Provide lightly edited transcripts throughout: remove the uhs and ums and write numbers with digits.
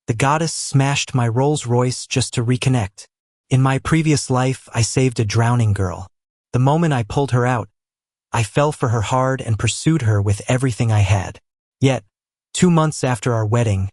The goddess smashed my Rolls Royce just to reconnect. In my previous life, I saved a drowning girl. The moment I pulled her out, I fell for her hard and pursued her with everything I had. Yet, 2 months after our wedding,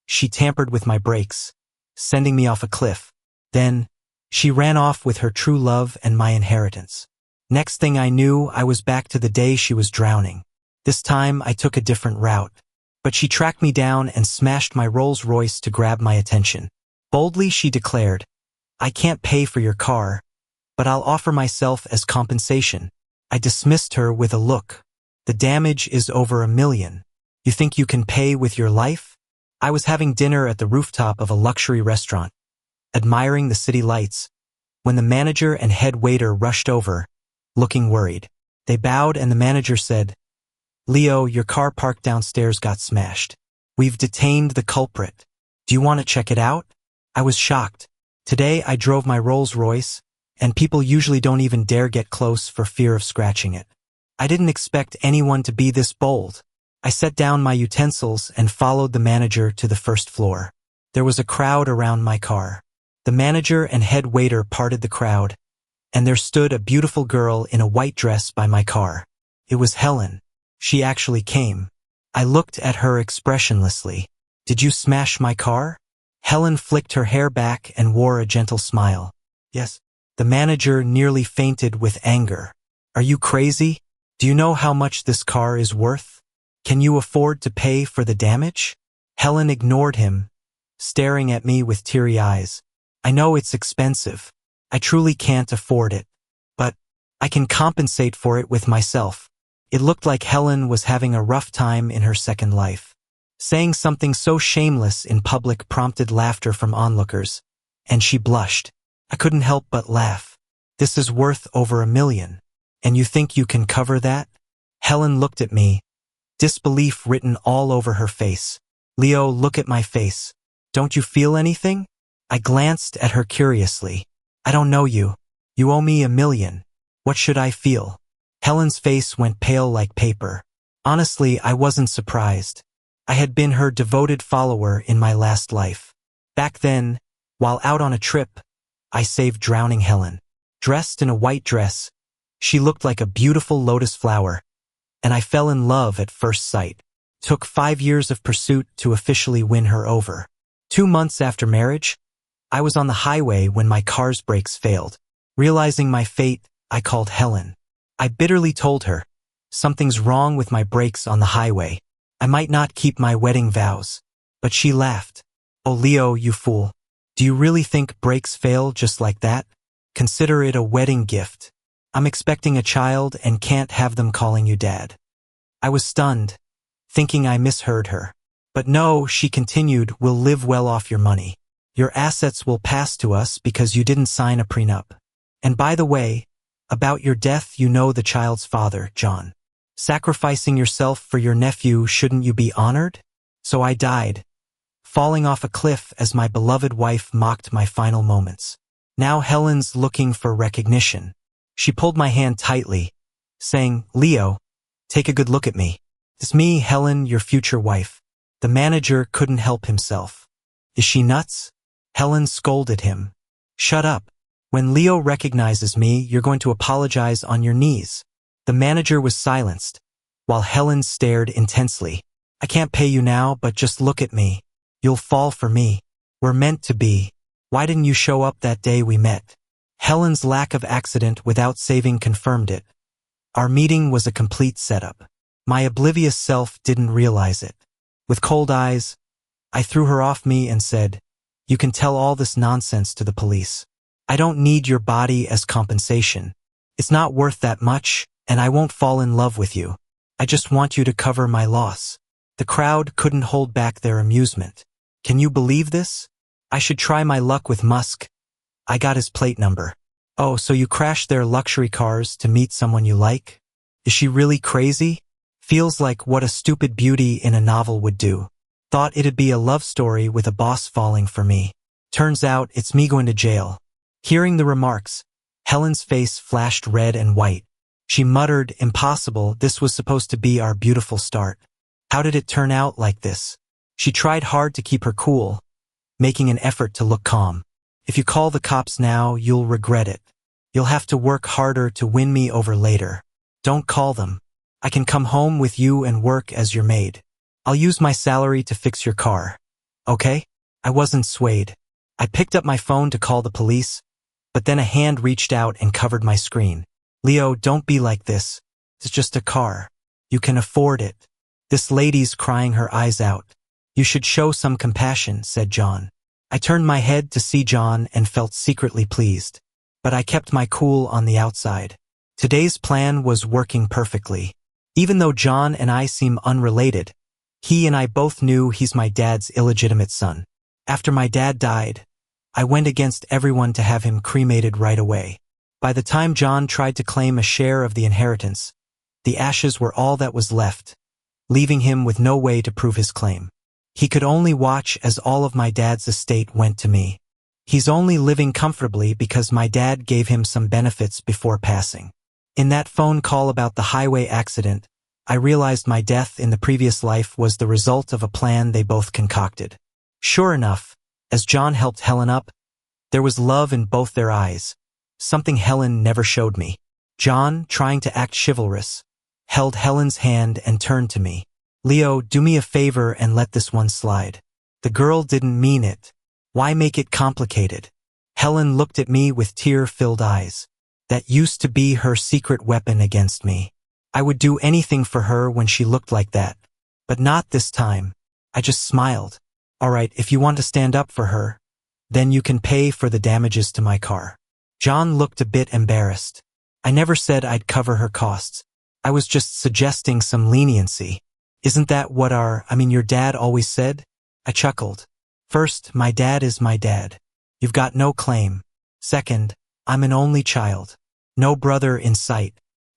she tampered with my brakes, sending me off a cliff. Then, she ran off with her true love and my inheritance. Next thing I knew, I was back to the day she was drowning. This time, I took a different route. But she tracked me down and smashed my Rolls Royce to grab my attention. Boldly, she declared, "I can't pay for your car, but I'll offer myself as compensation." I dismissed her with a look. "The damage is over $1 million. You think you can pay with your life?" I was having dinner at the rooftop of a luxury restaurant, admiring the city lights, when the manager and head waiter rushed over, looking worried. They bowed and the manager said, "Leo, your car parked downstairs got smashed. We've detained the culprit. Do you want to check it out?" I was shocked. Today I drove my Rolls Royce, and people usually don't even dare get close for fear of scratching it. I didn't expect anyone to be this bold. I set down my utensils and followed the manager to the first floor. There was a crowd around my car. The manager and head waiter parted the crowd, and there stood a beautiful girl in a white dress by my car. It was Helen. She actually came. I looked at her expressionlessly. "Did you smash my car?" Helen flicked her hair back and wore a gentle smile. "Yes." The manager nearly fainted with anger. "Are you crazy? Do you know how much this car is worth? Can you afford to pay for the damage?" Helen ignored him, staring at me with teary eyes. "I know it's expensive. I truly can't afford it. But I can compensate for it with myself." It looked like Helen was having a rough time in her second life. Saying something so shameless in public prompted laughter from onlookers, and she blushed. I couldn't help but laugh. "This is worth over $1 million. And you think you can cover that?" Helen looked at me, disbelief written all over her face. "Leo, look at my face. Don't you feel anything?" I glanced at her curiously. "I don't know you. You owe me $1 million. What should I feel?" Helen's face went pale like paper. Honestly, I wasn't surprised. I had been her devoted follower in my last life. Back then, while out on a trip, I saved drowning Helen. Dressed in a white dress, she looked like a beautiful lotus flower, and I fell in love at first sight. Took 5 years of pursuit to officially win her over. 2 months after marriage, I was on the highway when my car's brakes failed. Realizing my fate, I called Helen. I bitterly told her, "Something's wrong with my brakes on the highway. I might not keep my wedding vows." But she laughed. "Oh, Leo, you fool. Do you really think brakes fail just like that? Consider it a wedding gift. I'm expecting a child and can't have them calling you dad." I was stunned, thinking I misheard her. "But no," she continued, "we'll live well off your money. Your assets will pass to us because you didn't sign a prenup. And by the way, about your death, you know the child's father, Jon. Sacrificing yourself for your nephew, shouldn't you be honored?" So I died, falling off a cliff as my beloved wife mocked my final moments. Now Helen's looking for recognition. She pulled my hand tightly, saying, "Leo, take a good look at me. It's me, Helen, your future wife." The manager couldn't help himself. "Is she nuts?" Helen scolded him. "Shut up. When Leo recognizes me, you're going to apologize on your knees." The manager was silenced, while Helen stared intensely. "I can't pay you now, but just look at me. You'll fall for me. We're meant to be. Why didn't you show up that day we met?" Helen's lack of accident without saving confirmed it. Our meeting was a complete setup. My oblivious self didn't realize it. With cold eyes, I threw her off me and said, "You can tell all this nonsense to the police. I don't need your body as compensation. It's not worth that much, and I won't fall in love with you. I just want you to cover my loss." The crowd couldn't hold back their amusement. "Can you believe this? I should try my luck with Musk. I got his plate number." "Oh, so you crashed their luxury cars to meet someone you like? Is she really crazy? Feels like what a stupid beauty in a novel would do. Thought it'd be a love story with a boss falling for me. Turns out it's me going to jail." Hearing the remarks, Helen's face flashed red and white. She muttered, "Impossible, this was supposed to be our beautiful start. How did it turn out like this?" She tried hard to keep her cool, making an effort to look calm. If you call the cops now, you'll regret it. You'll have to work harder to win me over later. Don't call them. I can come home with you and work as your maid. I'll use my salary to fix your car. Okay? I wasn't swayed. I picked up my phone to call the police, but then a hand reached out and covered my screen. Leo, don't be like this. It's just a car. You can afford it. This lady's crying her eyes out. You should show some compassion, said Jon. I turned my head to see Jon and felt secretly pleased. But I kept my cool on the outside. Today's plan was working perfectly. Even though Jon and I seem unrelated, he and I both knew he's my dad's illegitimate son. After my dad died, I went against everyone to have him cremated right away. By the time Jon tried to claim a share of the inheritance, the ashes were all that was left, leaving him with no way to prove his claim. He could only watch as all of my dad's estate went to me. He's only living comfortably because my dad gave him some benefits before passing. In that phone call about the highway accident, I realized my death in the previous life was the result of a plan they both concocted. Sure enough, as Jon helped Helen up, there was love in both their eyes, something Helen never showed me. Jon, trying to act chivalrous, held Helen's hand and turned to me. Leo, do me a favor and let this one slide. The girl didn't mean it. Why make it complicated? Helen looked at me with tear-filled eyes. That used to be her secret weapon against me. I would do anything for her when she looked like that. But not this time. I just smiled. All right, if you want to stand up for her, then you can pay for the damages to my car. Jon looked a bit embarrassed. I never said I'd cover her costs. I was just suggesting some leniency. Isn't that what your dad always said? I chuckled. First, my dad is my dad. You've got no claim. Second, I'm an only child. No brother in sight.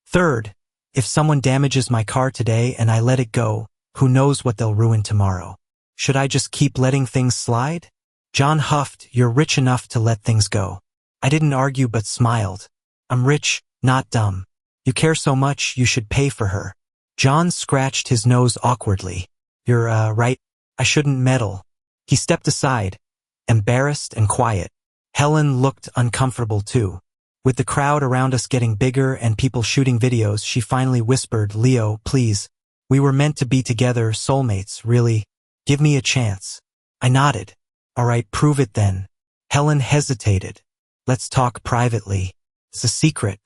Third, if someone damages my car today and I let it go, who knows what they'll ruin tomorrow. Should I just keep letting things slide? Jon huffed, you're rich enough to let things go. I didn't argue but smiled. I'm rich, not dumb. You care so much, you should pay for her. Jon scratched his nose awkwardly. You're, right. I shouldn't meddle. He stepped aside, embarrassed and quiet. Helen looked uncomfortable too. With the crowd around us getting bigger and people shooting videos, she finally whispered, Leo, please. We were meant to be together, soulmates, really. Give me a chance. I nodded. All right, prove it then. Helen hesitated. Let's talk privately. It's a secret.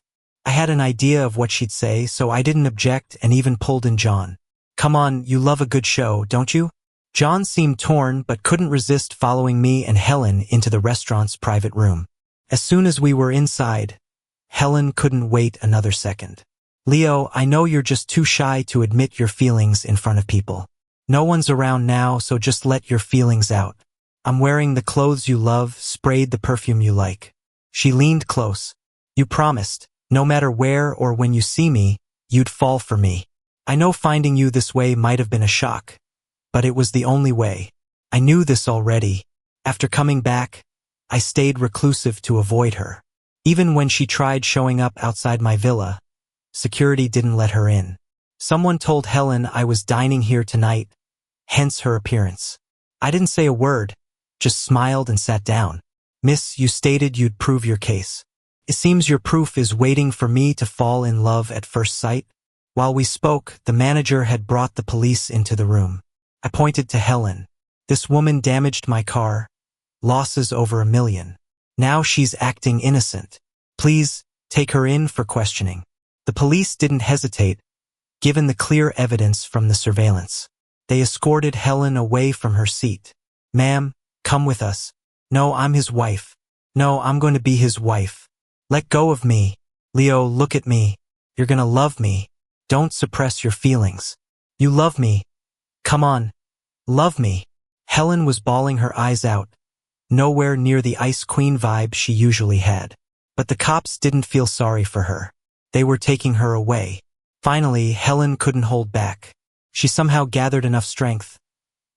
I had an idea of what she'd say, so I didn't object and even pulled in Jon. Come on, you love a good show, don't you? Jon seemed torn but couldn't resist following me and Helen into the restaurant's private room. As soon as we were inside, Helen couldn't wait another second. Leo, I know you're just too shy to admit your feelings in front of people. No one's around now, so just let your feelings out. I'm wearing the clothes you love, sprayed the perfume you like. She leaned close. You promised, no matter where or when you see me, you'd fall for me. I know finding you this way might have been a shock, but it was the only way. I knew this already. After coming back, I stayed reclusive to avoid her. Even when she tried showing up outside my villa, security didn't let her in. Someone told Helen I was dining here tonight, hence her appearance. I didn't say a word, just smiled and sat down. Miss, you stated you'd prove your case. It seems your proof is waiting for me to fall in love at first sight. While we spoke, the manager had brought the police into the room. I pointed to Helen. This woman damaged my car. Losses over $1 million. Now she's acting innocent. Please, take her in for questioning. The police didn't hesitate, given the clear evidence from the surveillance. They escorted Helen away from her seat. Ma'am, come with us. No, I'm his wife. No, I'm going to be his wife. Let go of me. Leo, look at me. You're gonna love me. Don't suppress your feelings. You love me. Come on. Love me. Helen was bawling her eyes out, nowhere near the Ice Queen vibe she usually had. But the cops didn't feel sorry for her. They were taking her away. Finally, Helen couldn't hold back. She somehow gathered enough strength,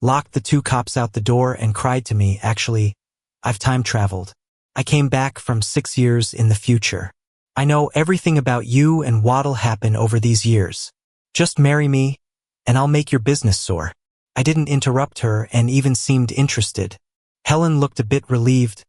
locked the 2 cops out the door and cried to me, actually, I've time traveled. I came back from 6 years in the future. I know everything about you and what'll happen over these years. Just marry me, and I'll make your business soar. I didn't interrupt her and even seemed interested. Helen looked a bit relieved.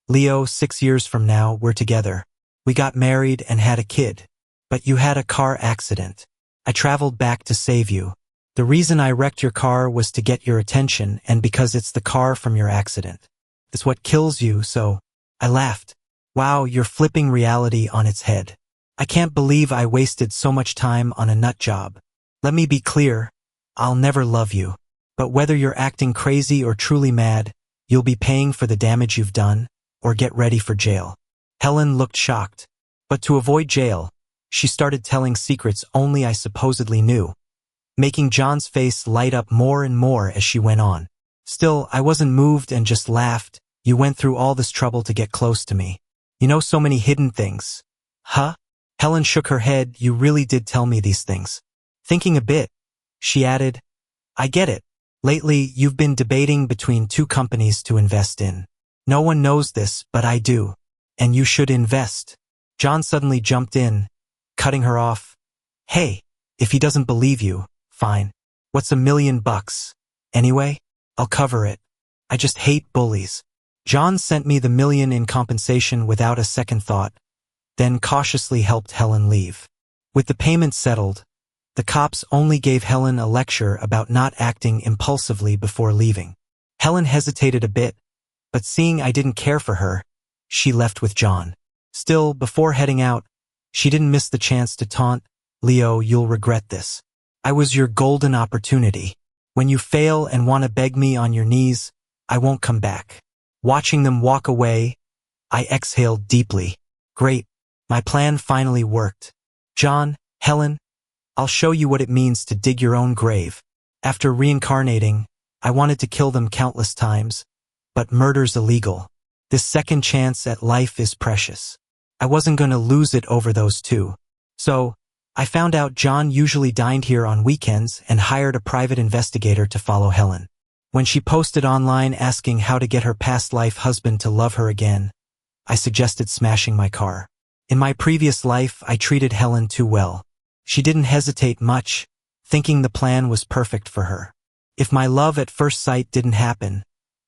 Leo, 6 years from now, we're together. We got married and had a kid. But you had a car accident. I traveled back to save you. The reason I wrecked your car was to get your attention and because it's the car from your accident. It's what kills you, so I laughed. Wow, you're flipping reality on its head. I can't believe I wasted so much time on a nut job. Let me be clear, I'll never love you. But whether you're acting crazy or truly mad, you'll be paying for the damage you've done, or get ready for jail. Helen looked shocked. But to avoid jail, she started telling secrets only I supposedly knew, making Jon's face light up more and more as she went on. Still, I wasn't moved and just laughed. You went through all this trouble to get close to me. You know so many hidden things. Huh? Helen shook her head. You really did tell me these things. Thinking a bit, she added, I get it. Lately, you've been debating between 2 companies to invest in. No one knows this, but I do. And you should invest. Jon suddenly jumped in, cutting her off. Hey, if he doesn't believe you, fine. What's $1 million? Anyway, I'll cover it. I just hate bullies. Jon sent me the $1 million in compensation without a second thought, then cautiously helped Helen leave. With the payment settled, the cops only gave Helen a lecture about not acting impulsively before leaving. Helen hesitated a bit, but seeing I didn't care for her, she left with Jon. Still, before heading out, she didn't miss the chance to taunt, Leo, you'll regret this. I was your golden opportunity. When you fail and want to beg me on your knees, I won't come back. Watching them walk away, I exhaled deeply. Great, my plan finally worked. Jon, Helen, I'll show you what it means to dig your own grave. After reincarnating, I wanted to kill them countless times, but murder's illegal. This second chance at life is precious. I wasn't going to lose it over those 2. So, I found out Jon usually dined here on weekends and hired a private investigator to follow Helen. When she posted online asking how to get her past life husband to love her again, I suggested smashing my car. In my previous life, I treated Helen too well. She didn't hesitate much, thinking the plan was perfect for her. If my love at first sight didn't happen,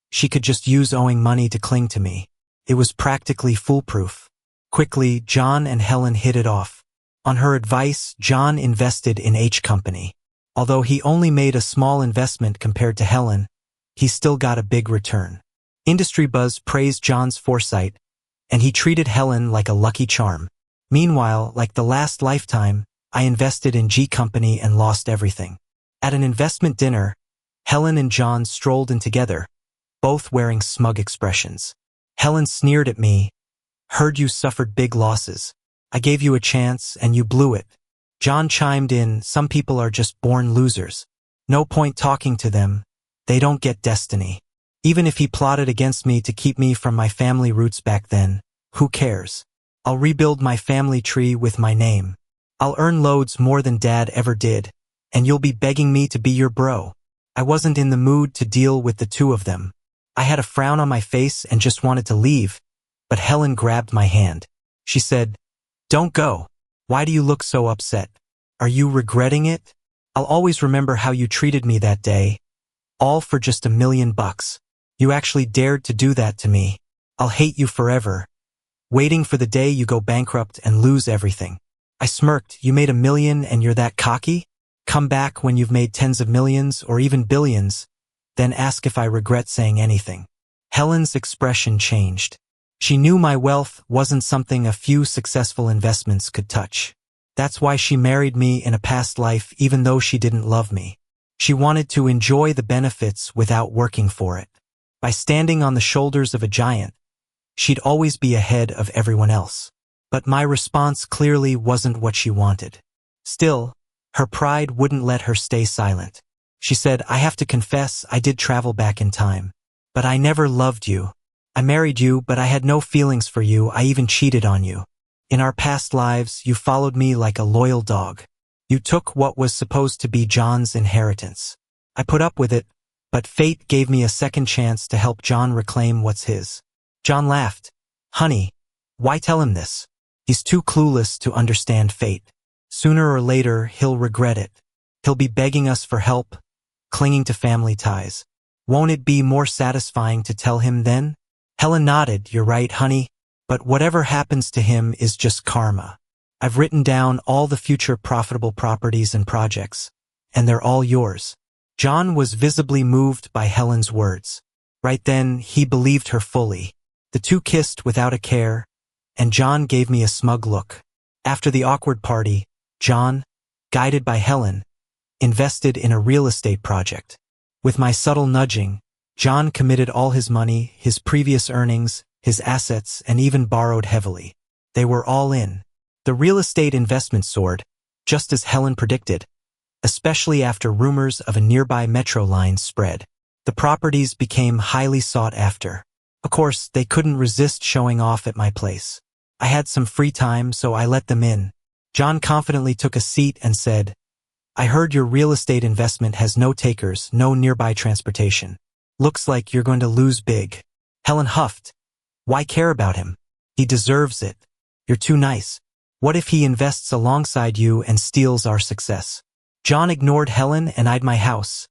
she could just use owing money to cling to me. It was practically foolproof. Quickly, Jon and Helen hit it off. On her advice, Jon invested in H Company. Although he only made a small investment compared to Helen, he still got a big return. Industry buzz praised Jon's foresight, and he treated Helen like a lucky charm. Meanwhile, like the last lifetime, I invested in G Company and lost everything. At an investment dinner, Helen and Jon strolled in together, both wearing smug expressions. Helen sneered at me. Heard you suffered big losses. I gave you a chance and you blew it. Jon chimed in, some people are just born losers. No point talking to them. They don't get destiny. Even if he plotted against me to keep me from my family roots back then, who cares? I'll rebuild my family tree with my name. I'll earn loads more than Dad ever did, and you'll be begging me to be your bro. I wasn't in the mood to deal with the 2 of them. I had a frown on my face and just wanted to leave, but Helen grabbed my hand. She said, Don't go. Why do you look so upset? Are you regretting it? I'll always remember how you treated me that day. All for just $1 million. You actually dared to do that to me. I'll hate you forever. Waiting for the day you go bankrupt and lose everything. I smirked. You made $1 million and you're that cocky? Come back when you've made tens of millions or even billions, then ask if I regret saying anything. Helen's expression changed. She knew my wealth wasn't something a few successful investments could touch. That's why she married me in a past life even though she didn't love me. She wanted to enjoy the benefits without working for it. By standing on the shoulders of a giant, she'd always be ahead of everyone else. But my response clearly wasn't what she wanted. Still, her pride wouldn't let her stay silent. She said, I have to confess I did travel back in time. But I never loved you. I married you, but I had no feelings for you. I even cheated on you. In our past lives, you followed me like a loyal dog. You took what was supposed to be Jon's inheritance. I put up with it, but fate gave me a second chance to help Jon reclaim what's his. Jon laughed. Honey, why tell him this? He's too clueless to understand fate. Sooner or later, he'll regret it. He'll be begging us for help, clinging to family ties. Won't it be more satisfying to tell him then? Helen nodded. You're right, honey. But whatever happens to him is just karma. I've written down all the future profitable properties and projects, and they're all yours. Jon was visibly moved by Helen's words. Right then, he believed her fully. The two kissed without a care, and Jon gave me a smug look. After the awkward party, Jon, guided by Helen, invested in a real estate project. With my subtle nudging, Jon committed all his money, his previous earnings, his assets, and even borrowed heavily. They were all in. The real estate investment soared, just as Helen predicted, especially after rumors of a nearby metro line spread. The properties became highly sought after. Of course, they couldn't resist showing off at my place. I had some free time, so I let them in. Jon confidently took a seat and said, I heard your real estate investment has no takers, no nearby transportation. Looks like you're going to lose big. Helen huffed. Why care about him? He deserves it. You're too nice. What if he invests alongside you and steals our success? Jon ignored Helen and eyed my house.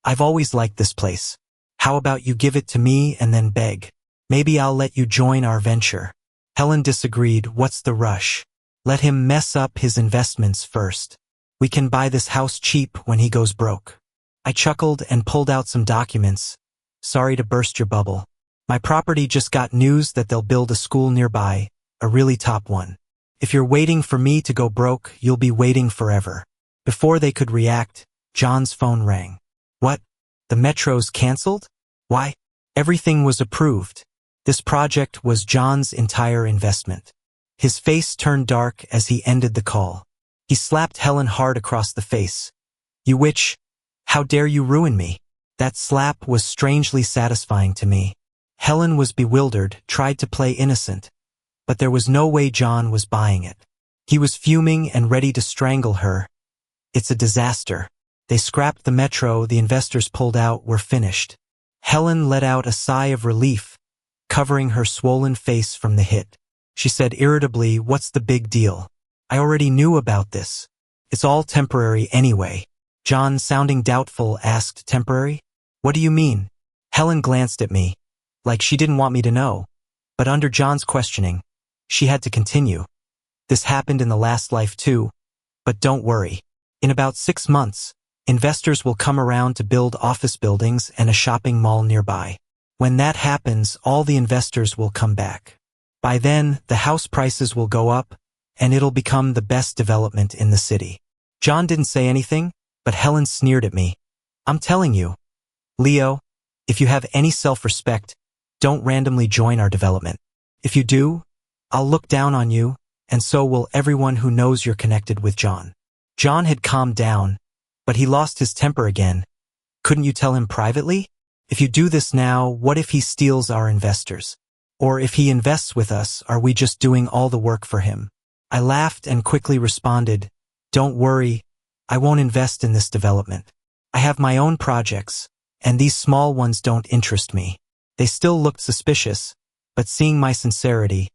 I've always liked this place. How about you give it to me and then beg? Maybe I'll let you join our venture. Helen disagreed. What's the rush? Let him mess up his investments first. We can buy this house cheap when he goes broke. I chuckled and pulled out some documents. Sorry to burst your bubble. My property just got news that they'll build a school nearby, a really top one. If you're waiting for me to go broke, you'll be waiting forever. Before they could react, Jon's phone rang. What? The metro's canceled? Why? Everything was approved. This project was Jon's entire investment. His face turned dark as he ended the call. He slapped Helen hard across the face. You witch! How dare you ruin me? That slap was strangely satisfying to me. Helen was bewildered, tried to play innocent, but there was no way Jon was buying it. He was fuming and ready to strangle her. It's a disaster. They scrapped the metro, the investors pulled out, we're finished. Helen let out a sigh of relief, covering her swollen face from the hit. She said irritably, what's the big deal? I already knew about this. It's all temporary anyway. Jon, sounding doubtful, asked, temporary? What do you mean? Helen glanced at me, like she didn't want me to know. But under Jon's questioning, she had to continue. This happened in the last life too. But don't worry. In about 6 months, investors will come around to build office buildings and a shopping mall nearby. When that happens, all the investors will come back. By then, the house prices will go up, and it'll become the best development in the city. Jon didn't say anything, but Helen sneered at me. I'm telling you, Leo, if you have any self-respect, don't randomly join our development. If you do, I'll look down on you, and so will everyone who knows you're connected with Jon. Jon had calmed down, but he lost his temper again. Couldn't you tell him privately? If you do this now, what if he steals our investors? Or if he invests with us, are we just doing all the work for him? I laughed and quickly responded, don't worry, I won't invest in this development. I have my own projects, and these small ones don't interest me. They still looked suspicious, but seeing my sincerity,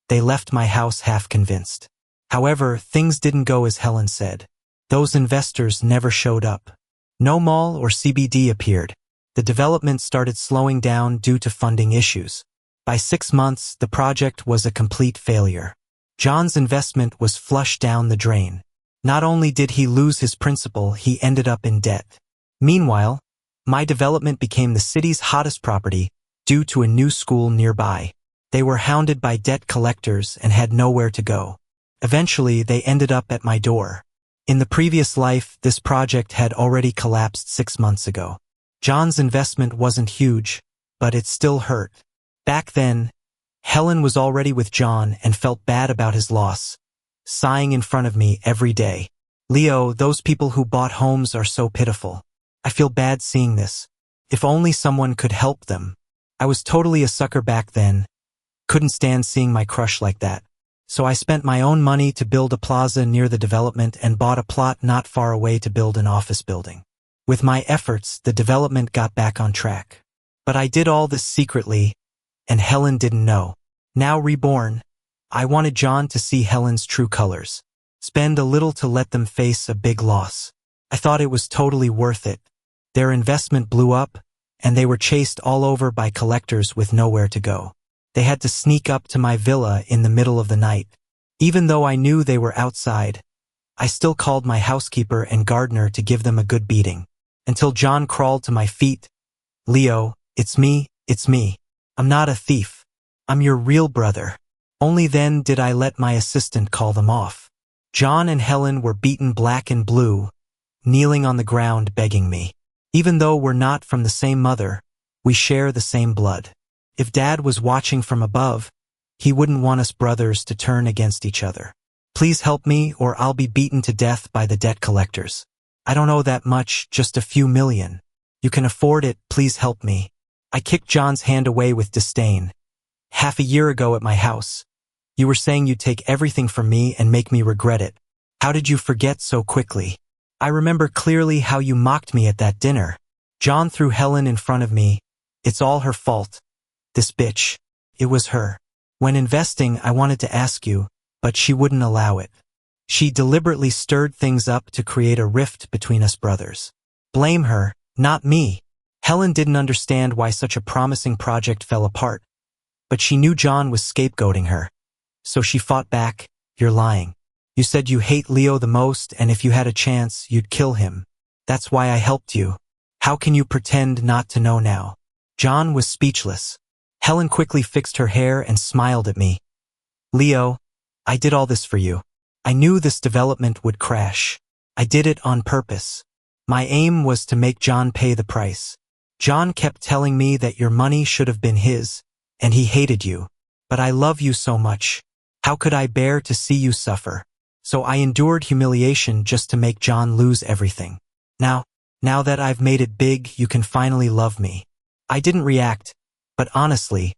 they left my house half convinced. However, things didn't go as Helen said. Those investors never showed up. No mall or CBD appeared. The development started slowing down due to funding issues. By 6 months, the project was a complete failure. Jon's investment was flushed down the drain. Not only did he lose his principal, he ended up in debt. Meanwhile, my development became the city's hottest property due to a new school nearby. They were hounded by debt collectors and had nowhere to go. Eventually, they ended up at my door. In the previous life, this project had already collapsed 6 months ago. Jon's investment wasn't huge, but it still hurt. Back then, Helen was already with Jon and felt bad about his loss, sighing in front of me every day. Leo, those people who bought homes are so pitiful. I feel bad seeing this. If only someone could help them. I was totally a sucker back then. Couldn't stand seeing my crush like that. So I spent my own money to build a plaza near the development and bought a plot not far away to build an office building. With my efforts, the development got back on track. But I did all this secretly, and Helen didn't know. Now reborn, I wanted Jon to see Helen's true colors. Spend a little to let them face a big loss. I thought it was totally worth it. Their investment blew up, and they were chased all over by collectors with nowhere to go. They had to sneak up to my villa in the middle of the night. Even though I knew they were outside, I still called my housekeeper and gardener to give them a good beating. Until Jon crawled to my feet. "Leo, it's me. I'm not a thief. I'm your real brother." Only then did I let my assistant call them off. Jon and Helen were beaten black and blue, kneeling on the ground begging me. Even though we're not from the same mother, we share the same blood. If Dad was watching from above, he wouldn't want us brothers to turn against each other. "Please help me or I'll be beaten to death by the debt collectors. I don't owe that much, just a few million. You can afford it, please help me." I kicked Jon's hand away with disdain. "Half a year ago at my house, you were saying you'd take everything from me and make me regret it. How did you forget so quickly? I remember clearly how you mocked me at that dinner." Jon threw Helen in front of me. "It's all her fault. This bitch. It was her. When investing, I wanted to ask you, but she wouldn't allow it. She deliberately stirred things up to create a rift between us brothers. Blame her, not me." Helen didn't understand why such a promising project fell apart, but she knew Jon was scapegoating her. So she fought back. "You're lying. You said you hate Leo the most, and if you had a chance, you'd kill him. That's why I helped you. How can you pretend not to know now?" Jon was speechless. Helen quickly fixed her hair and smiled at me. "Leo, I did all this for you. I knew this development would crash. I did it on purpose. My aim was to make Jon pay the price. Jon kept telling me that your money should have been his, and he hated you. But I love you so much. How could I bear to see you suffer? So I endured humiliation just to make Jon lose everything. Now that I've made it big, you can finally love me." I didn't react, but honestly,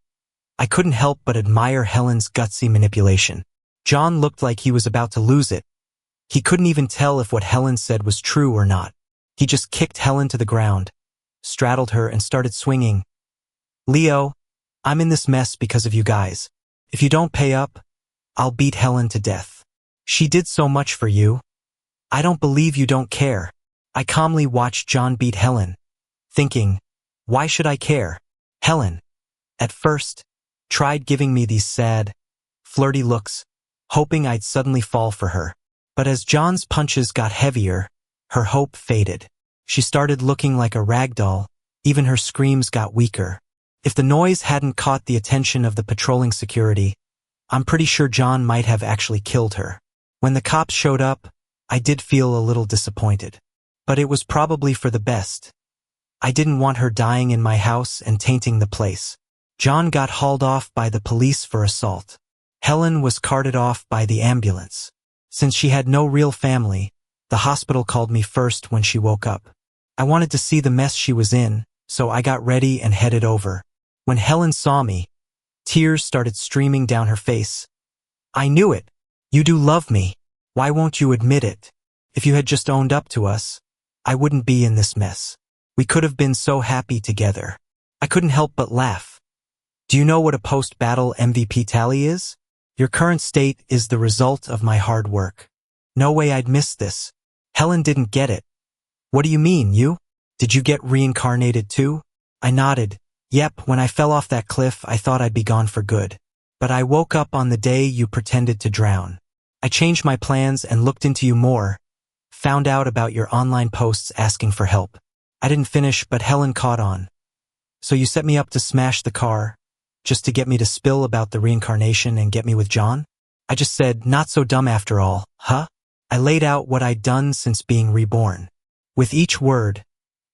I couldn't help but admire Helen's gutsy manipulation. Jon looked like he was about to lose it. He couldn't even tell if what Helen said was true or not. He just kicked Helen to the ground, straddled her, and started swinging. "Leo, I'm in this mess because of you guys. If you don't pay up, I'll beat Helen to death. She did so much for you. I don't believe you don't care." I calmly watched Jon beat Helen, thinking, why should I care? Helen, at first, tried giving me these sad, flirty looks, hoping I'd suddenly fall for her. But as Jon's punches got heavier, her hope faded. She started looking like a rag doll. Even her screams got weaker. If the noise hadn't caught the attention of the patrolling security, I'm pretty sure Jon might have actually killed her. When the cops showed up, I did feel a little disappointed. But it was probably for the best. I didn't want her dying in my house and tainting the place. Jon got hauled off by the police for assault. Helen was carted off by the ambulance. Since she had no real family, the hospital called me first when she woke up. I wanted to see the mess she was in, so I got ready and headed over. When Helen saw me, tears started streaming down her face. "I knew it. You do love me. Why won't you admit it? If you had just owned up to us, I wouldn't be in this mess. We could have been so happy together." I couldn't help but laugh. "Do you know what a post-battle MVP tally is? Your current state is the result of my hard work. No way I'd miss this." Helen didn't get it. "What do you mean, you? Did you get reincarnated too?" I nodded. "Yep, when I fell off that cliff, I thought I'd be gone for good. But I woke up on the day you pretended to drown. I changed my plans and looked into you more, found out about your online posts asking for help." I didn't finish, but Helen caught on. "So you set me up to smash the car, just to get me to spill about the reincarnation and get me with Jon?" I just said, "Not so dumb after all, huh?" I laid out what I'd done since being reborn. With each word,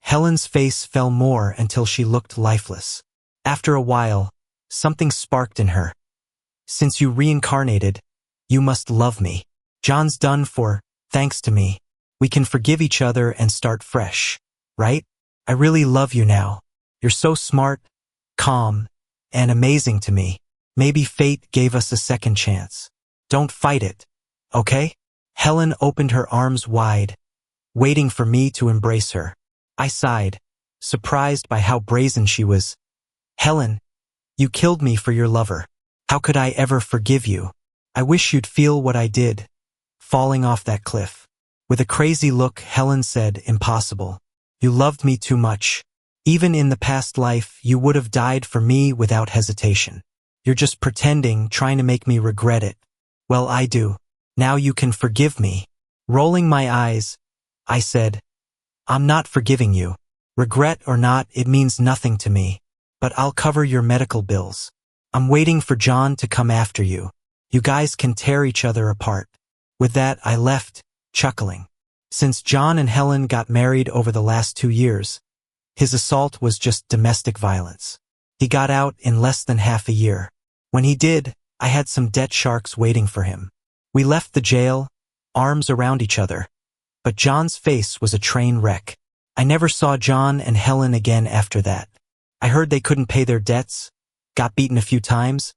Helen's face fell more until she looked lifeless. After a while, something sparked in her. "Since you reincarnated, you must love me. Jon's done for, thanks to me. We can forgive each other and start fresh, right? I really love you now. You're so smart, calm, and amazing to me. Maybe fate gave us a second chance. Don't fight it, okay?" Helen opened her arms wide, waiting for me to embrace her. I sighed, surprised by how brazen she was. "Helen, you killed me for your lover. How could I ever forgive you? I wish you'd feel what I did, falling off that cliff." With a crazy look, Helen said, "Impossible. You loved me too much. Even in the past life, you would have died for me without hesitation. You're just pretending, trying to make me regret it. Well, I do. Now you can forgive me. Rolling my eyes, I said, I'm not forgiving you. Regret or not, it means nothing to me. But I'll cover your medical bills. I'm waiting for Jon to come after you. You guys can tear each other apart. With that, I left, chuckling. Since Jon and Helen got married over the last 2 years, his assault was just domestic violence. He got out in less than half a year. When he did, I had some debt sharks waiting for him. We left the jail, arms around each other. But Jon's face was a train wreck. I never saw Jon and Helen again after that. I heard they couldn't pay their debts, got beaten a few times,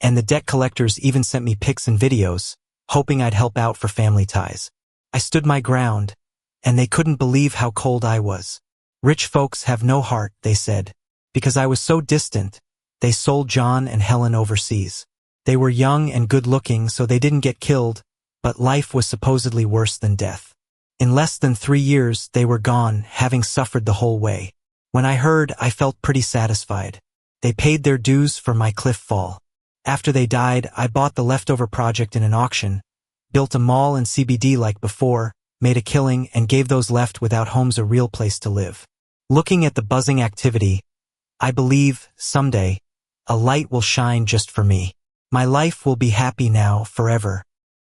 and the debt collectors even sent me pics and videos, hoping I'd help out for family ties. I stood my ground, and they couldn't believe how cold I was. Rich folks have no heart, they said. Because I was so distant, they sold Jon and Helen overseas. They were young and good-looking, so they didn't get killed, but life was supposedly worse than death. In less than 3 years, they were gone, having suffered the whole way. When I heard, I felt pretty satisfied. They paid their dues for my cliff fall. After they died, I bought the leftover project in an auction, built a mall and CBD like before, made a killing, and gave those left without homes a real place to live. Looking at the buzzing activity, I believe, someday, a light will shine just for me. My life will be happy now, forever.